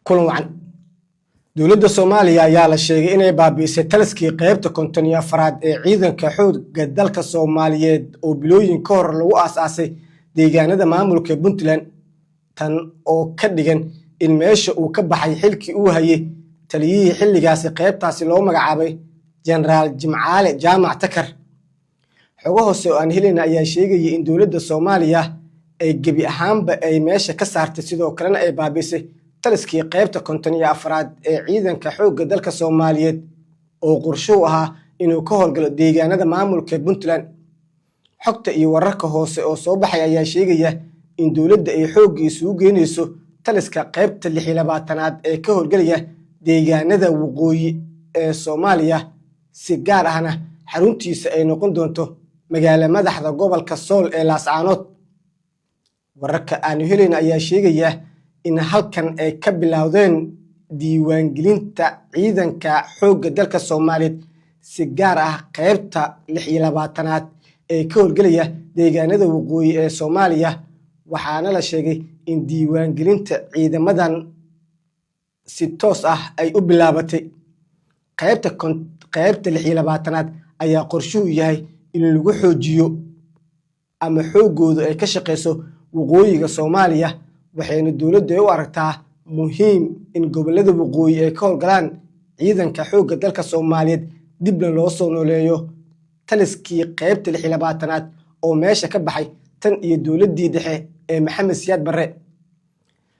kulan wacan dowladda Soomaaliya ayaa la sheegay inay baabi'isay taliskii qaybta 54 ee ciidanka xoogga dalka Soomaaliyeed oo bilooyin ka hor lagu aasaasay deegaanada maamulka Puntland tan oo ka dhigan in meesha uu ka baxay xilkii uu hayay taliyihii xilligaasi qaybtaasi loo magacaabay General Jimcaale Jaamac Takar xogo hoose oo aan helina ayaa sheegay in dowladda Soomaaliya ay gebi ahaanba ay meesha ka saartay sidoo kalena ay baabi'isay taliskii qaybta 54 ee ciidanka xoogga dalka Soomaaliyeed oo qorsho ahaa inuu ka howlgalo deegaanada maamulka Puntland xogta iyo wararka hoose oo soo baxay ayaa sheegaya in dowladda ay xooggiisu u geynayso taliska qaybta 26aad ee ka howlgalaya deegaanada waqooyi ee Soomaaliya si gaar ahna xaruntiisa ay noqon doonto magaalada madaxda gobolka Sool ee Laascaanood wararka aan helina ayaa sheegaya in halkan ay ka bilowdeen diiwaangelinta ciidanka xoogga dalka Soomaaliyeed si gaar ah qaybta 26aad ee ka howlgalaya deegaanada waqooyi ee Soomaaliya waxaana la sheegay in diiwaangelinta ciidamadan si toos ah ay u bilaabatay qaybta 26aad ayaa qorshuhu yahay in lagu xoojiyo ama xoogoodu ay ka shaqeyso waqooyiga Soomaaliya waxayna dowladda u aragtaa muhiim in gobolada waqooyi ay ka howlgalaan ciidanka xoogga dalka Soomaaliyeed dib loo soo nooleeyo taliskii qaybta 26aad oo meesha ka baxay tan iyo dowladdii dhexe ee Maxamed Siyaad Barre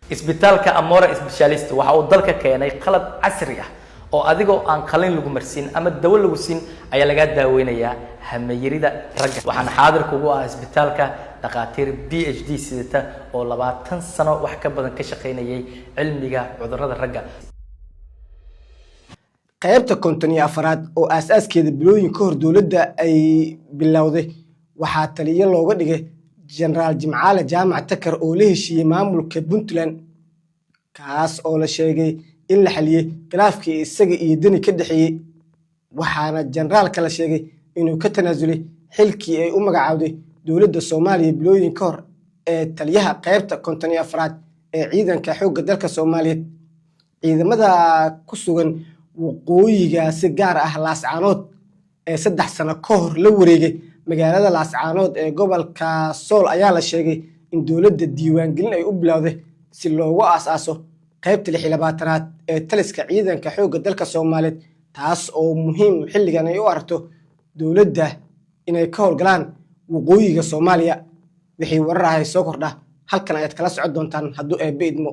isbitaalka Amora Specialist waxa uu dalka keenay qalab casri ah oo adigoo aan qalin lagu marsin ama dawo lagu siin ayaa laga daaweynayaa hameeyirida ragga waxaan xaadir kugu ah isbitaalka dhaqaatiir PhD sidata oo 20 sano wax ka badan ka shaqeynayay cilmiga cudurrada ragga qaybta 54aad oo aasaskeeda bilooyin ka hor dowladda ay bilowday waxaa taliye looga dhigay General Jimcaale Jaamac Takar oo la heshiiyay maamulka Puntland kaas oo la sheegay in la xaliyay khilaafkii isaga iyo dani ka dhaxeeyay waxaana generaalka la sheegay inuu ka tanaasulay xilkii ay u magacaawday dowladda Soomaaliya bilooyin ka hor ee taliyaha qaybta 54aad ee ciidanka xoogga dalka Soomaaliyeed ciidamada ku sugan waqooyiga si gaar ah Laascaanood ee 3 sano ka hor la wareegay magaalada Laascaanood ee gobolka Sool ayaa la sheegay in dowladda diiwaangelin ay u bilowday si loogu aasaaso qaybta 26aad ee taliska ciidanka xoogga dalka Soomaaliyeed taas oo muhiim xilligan ay u aragto dowladda inay ka howlgalaan waqooyiga Soomaaliya wixii warar ah soo kordha halkan ayaad kala socon doontaan hadduu eebbe idmo